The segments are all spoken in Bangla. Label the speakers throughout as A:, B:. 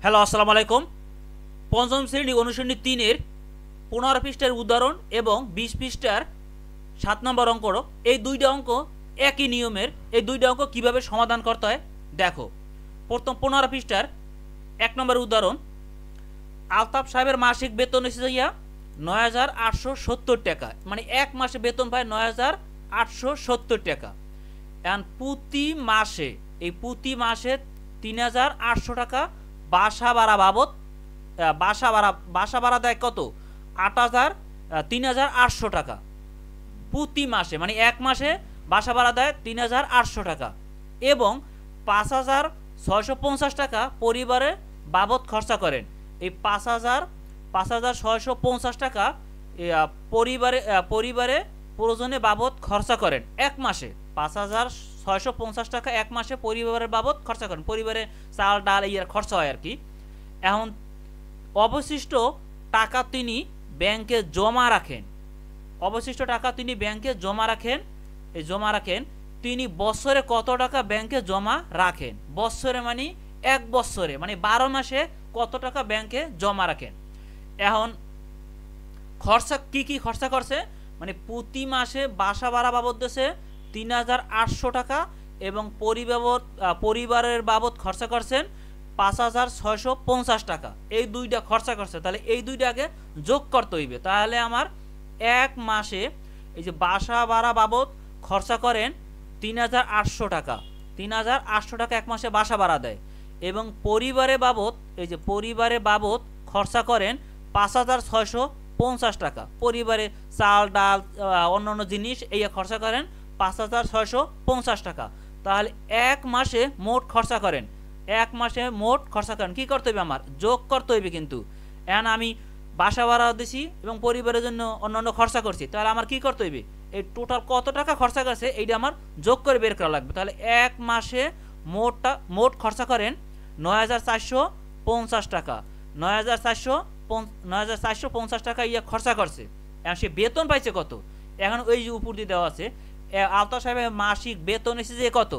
A: হ্যালো, আসসালামু আলাইকুম। পঞ্চম শ্রেণী অনুশীলনী 3-এর 15 পৃষ্ঠার উদাহরণ এবং 20 পৃষ্ঠার 7 নম্বর অঙ্ক, এই দুইটা অঙ্ক একই নিয়মের। এই দুইটা অঙ্ক কিভাবে সমাধান করতে হয় দেখো। প্রথম 15 পৃষ্ঠার 1 নম্বর উদাহরণ, আলতাফ সাহেবের মাসিক বেতন এসেছে 9,870 টাকা, মানে এক মাসে বেতন পায় 9,870 টাকা। এখন প্রতি মাসে 3,800 টাকা বাসা ভাড়া বাবদ, বাসা ভাড়া দেয় কত? 3,800 টাকা প্রতি মাসে, মানে এক মাসে বাসা ভাড়া দেয় 3,800 টাকা এবং 5,650 টাকা পরিবারের বাবদ খরচা করেন। এই 5,650 টাকা পরিবারে প্রয়োজনে বাবদ খরচা করেন এক মাসে। 5,650 টাকা এক মাসে পরিবারের বাবদ খরচা করেন, পরিবারে চাল ডাল এই খরচা হয় আর কি। এখন অবশিষ্ট টাকা তিনি ব্যাংকে জমা রাখেন। তিনি বছরে কত টাকা ব্যাংকে জমা রাখেন? বছরে মানে এক বছরে, মানে 12 মাসে কত টাকা ব্যাংকে জমা রাখেন। এখন খরচা কি খরচা করছে, মানে প্রতি মাসে বাসা ভাড়া বাবদ দিয়েছে 3,800 টাকা এবং পরিবারের বাবদ খরচা করছেন 5,650 টাকা। এই দুইটা খরচা করছে, তাহলে এই দুইটাকে যোগ করতে হইবে। তাহলে আমার এক মাসে এই যে বাসা ভাড়া বাবদ খরচা করেন 3,800 টাকা, 3,800 টাকা এক মাসে বাসা ভাড়া দেয় এবং পরিবারে বাবদ খরচা করেন 5,650 টাকা। পরিবারে চাল ডাল অন্যান্য জিনিস এই খরচা করেন 5,650 টাকা। তাহলে এক মাসে মোট খরচা করেন কি করতে হবে? আমার যোগ করতে হইবে। কিন্তু এখন আমি বাসা ভাড়া দিছি এবং পরিবারের জন্য অন্যান্য খরচা করছি, তাহলে আমার কি করতে হইবে? এই টোটাল কত টাকা খরচা করছে এইটা আমার যোগ করে বের করা লাগবে। তাহলে এক মাসে মোট খরচা করেন 9,450 টাকা। 9,450 টাকা খরচা করছে। এখন সে বেতন পাইছে কত? এখন ওই যে উপর দিয়ে দেওয়া আছে, আলতাফ সাহেবের মাসিক বেতন এসেছে কত?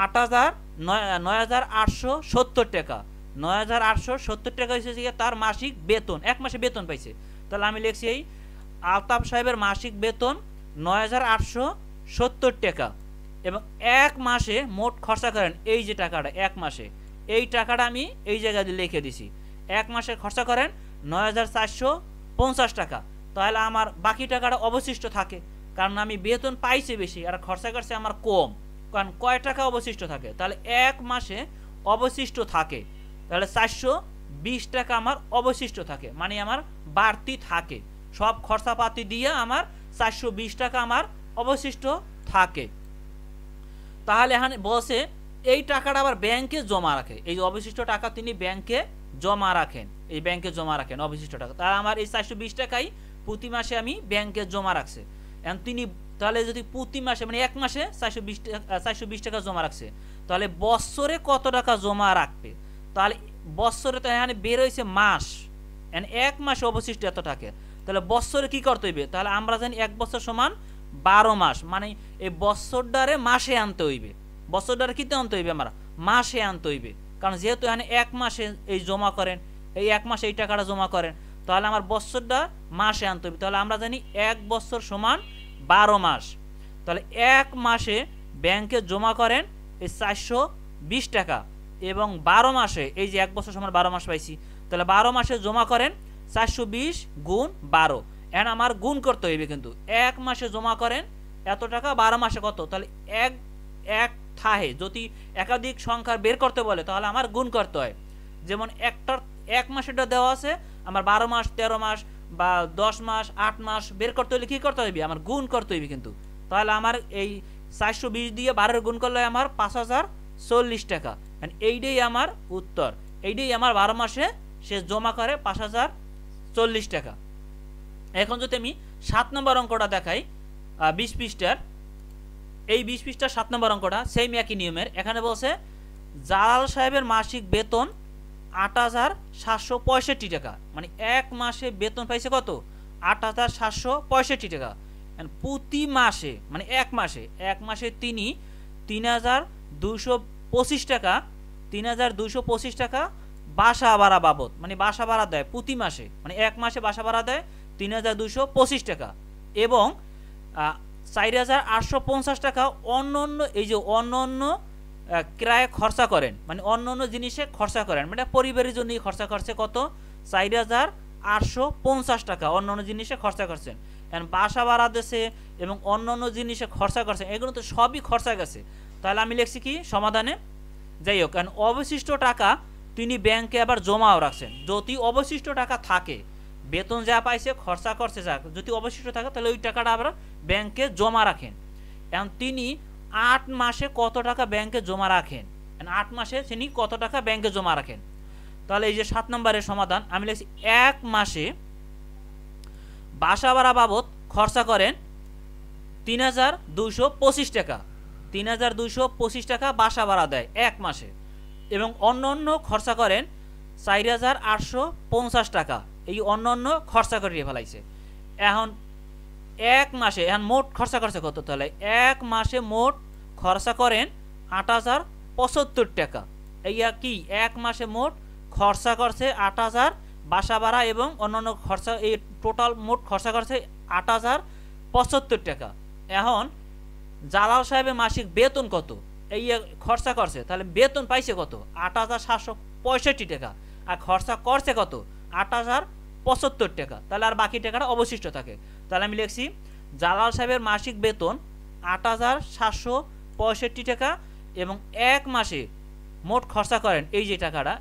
A: 9,870 টাকা। 9,870 টাকা এসেছে তার মাসিক বেতন, এক মাসে বেতন পাইছে। তাহলে আমি লিখছি এই আলতাফ সাহেবের মাসিক বেতন 9,870 টাকা এবং এক মাসে মোট খরচা করেন এই যে টাকাটা, এক মাসে এই টাকাটা আমি এই জায়গায় লিখে দিছি। এক মাসে খরচা করেন 9,450 টাকা। তাহলে আমার বাকি টাকাটা অবশিষ্ট থাকে, কারণ আমি বেতন পাইছি বেশি আর খরচা করছে আমার কম। কারণ কয় টাকা অবশিষ্ট থাকে? তাহলে এক মাসে অবশিষ্ট থাকে, তাহলে 420 টাকা আমার অবশিষ্ট থাকে, মানে আমার বাড়তি থাকে। সব খরচাপাতি দিয়ে আমার 420 টাকা আমার অবশিষ্ট থাকে। তাহলে এখানে বলছে এই টাকাটা আবার ব্যাংকে জমা রাখে। এই অবশিষ্ট টাকা তিনি ব্যাংকে জমা রাখেন, অবশিষ্ট টাকা। তাহলে আমার এই 420 টাকাই প্রতি মাসে আমি ব্যাংকে জমা রাখছে। এখন তিনি তাহলে যদি প্রতি মাসে মানে এক মাসে 420 টাকা জমা রাখছে, তাহলে বছরে কত টাকা জমা রাখবে? তাহলে বছরে তো এখানে বের হয়েছে মাস, এক মাসে অবশিষ্ট এত টাকা। তাহলে বছরে কি করতে হইবে? তাহলে আমরা জানি এক বছর সমান 12 মাস, মানে এই বছরটারে মাসে আনতে হইবে। বছরটারে কিতে আনতে হইবে? আমরা মাসে আনতে হইবে, কারণ যেহেতু এখানে এক মাসে এই জমা করেন, এই এক মাসে এই টাকাটা জমা করেন, তাহলে আমার বছরটা মাসে আনতে হইবে। তাহলে আমরা জানি এক বছর সমান 12 মাস। তাহলে এক মাসে ব্যাংকে জমা করেন এই 420 টাকা এবং 12 মাসে এই যে এক বছর সমান 12 মাস পাইছি, তাহলে 12 মাসে জমা করেন 420 গুণ 12। এখন আমার গুণ করতে হইবে, কিন্তু এক মাসে জমা করেন এত টাকা, 12 মাসে কত? তাহলে এক থাহে যদি একাধিক সংখ্যা বের করতে বলে তাহলে আমার গুণ করতে হয়। যেমন এক মাসেটা দেওয়া আছে আমার 12 মাস 13 মাস বা 10 মাস 8 মাস বের করতে হলে কি করতে হইবে? আমার গুণ করতে হইবে। কিন্তু তাহলে আমার এই 420 দিয়ে 12 গুণ করলে আমার 5,040 টাকা। এইটাই আমার উত্তর, এইটাই আমার 12 মাসে সে জমা করে 5,040 টাকা। এখন যদি আমি 7 নম্বর অঙ্কটা দেখাই 20 পৃষ্ঠার, এই 20 পৃষ্ঠার 7 নম্বর অঙ্কটা সেম একই নিয়মের। এখানে বলছে জালাল সাহেবের মাসিক বেতন 8,765 টাকা, মানে এক মাসে বেতন পাইছে কত? 8,765 টাকা। প্রতি মাসে মানে এক মাসে তিনি 3,225 টাকা বাসা ভাড়া বাবদ মানে বাসা ভাড়া দেয় প্রতি মাসে, মানে এক মাসে বাসা ভাড়া দেয় ৩,২২৫ টাকা এবং ৪,৮৫০ টাকা অন্য অন্য এই যে অন্য অন্য ক্রয়ে খরচা করেন, মানে অন্য অন্য জিনিসে খরচা করেন, মানে পরিবারের জন্যই খরচা করছে কত ৪,৮৫০ টাকা অন্য অন্য জিনিসে খরচা করছেন। এখন বাসা ভাড়া দেশে এবং অন্য অন্য জিনিসে খরচা করছেন, এগুলো তো সবই খরচা গেছে। তাহলে আমি লিখছি কি সমাধানে, যাই হোক, কারণ অবশিষ্ট টাকা তিনি ব্যাংকে আবার জমাও রাখছেন। যদি অবশিষ্ট টাকা থাকে, বেতন যা পাইছে খরচা করছে যা, যদি অবশিষ্ট থাকে তাহলে ওই টাকাটা আবার ব্যাংকে জমা রাখেন। এখন তিনি ৮ মাসে কত টাকা ব্যাংকে জমা রাখেন, ৮ মাসে তিনি কত টাকা ব্যাংকে জমা রাখেন। তাহলে এই যে ৭ নম্বরের সমাধান আমি লিখছি ১ মাসে বাসা ভাড়া বাবদ খরচা করেন ৩,২২৫ টাকা, ৩,২২৫ টাকা বাসা ভাড়া দেয় এক মাসে এবং অন্য অন্য খরচা করেন ৪,৮৫০ টাকা। এই অন্য অন্য খরচা করিয়ে ফেলাইছে। এখন এক মাসে এখন মোট খরচা করছে কত, তাহলে এক মাসে মোট খরচা করেন ৮,০৭৫ টাকা। এই কি এক মাসে মোট খরচা করছে ৮,০০০ বাসা ভাড়া এবং অন্যান্য খরচা, এই টোটাল মোট খরচা করছে ৮,০৭৫ টাকা। এখন জালাল সাহেবের মাসিক বেতন কত, এই খরচা করছে, তাহলে বেতন পাইছে কত ৮,৭৬৫ টাকা আর খরচা করছে কত ৮,০৭৫ টাকা। তাহলে আর বাকি টাকাটা অবশিষ্ট থাকে। তাহলে আমি লিখছি জালাল সাহেবের মাসিক বেতন ৮,৭৬৫ টাকা এবং এক মাসে মোট খরচা করেন এই যে টাকাটা,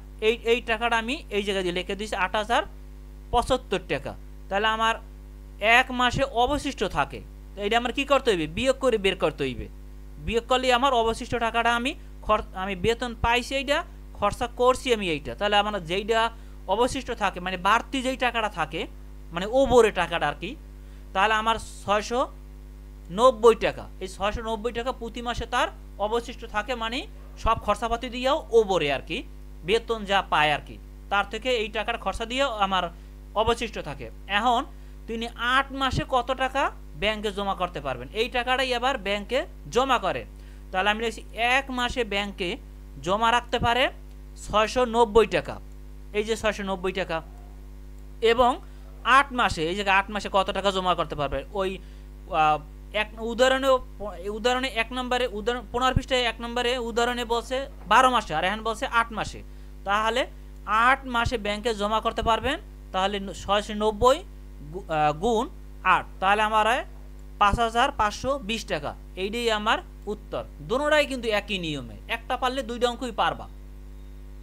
A: এই টাকাটা আমি এই জায়গায় দিয়ে লিখে দিয়েছি ৮,০৭৫ টাকা। তাহলে আমার এক মাসে অবশিষ্ট থাকে, এইটা আমার কি করতে হইবে, বিয়োগ করে বের করতে হইবে। বিয়োগ করলে আমার অবশিষ্ট টাকাটা আমি বেতন পাইছি এইটা, খরচা করছি আমি এইটা, তাহলে আমার যেইটা অবশিষ্ট থাকে মানে বাড়তি যেই টাকাটা থাকে মানে ওপরে টাকাটা আর কি, তাহলে আমার ৬৯০ টাকা, এই ৬৯০ টাকা প্রতি মাসে তার অবশিষ্ট থাকে, মানে সব খরচাপাতি দিয়েও ওপরে আর কি বেতন যা পায় আর কি, তার থেকে এই টাকার খরচা দিয়েও আমার অবশিষ্ট থাকে। এখন তিনি ৮ মাসে কত টাকা ব্যাংকে জমা করতে পারবেন, এই টাকাটাই আবার ব্যাংকে জমা করে। তাহলে আমি লিখছি এক মাসে ব্যাংকে জমা রাখতে পারে ৬৯০ টাকা, এই যে ৬৯০ টাকা এবং ৮ মাসে এই জায়গায় ৮ মাসে কত টাকা জমা করতে পারবে, ওই এক উদাহরণে ১ নম্বরে উদাহরণ ১৫ পৃষ্ঠায় ১ নম্বরে উদাহরণে বলছে ১২ মাসে আর এখন বলছে ৮ মাসে। তাহলে ৮ মাসে ব্যাংকে জমা করতে পারবেন, তাহলে ৬৯০ গুণ ৮, তাহলে আমার ৫,৫২০ টাকা। এইটাই আমার উত্তর। দুটোটাই কিন্তু একই নিয়মে, একটা পারলে দুইটা অঙ্কই পারবা।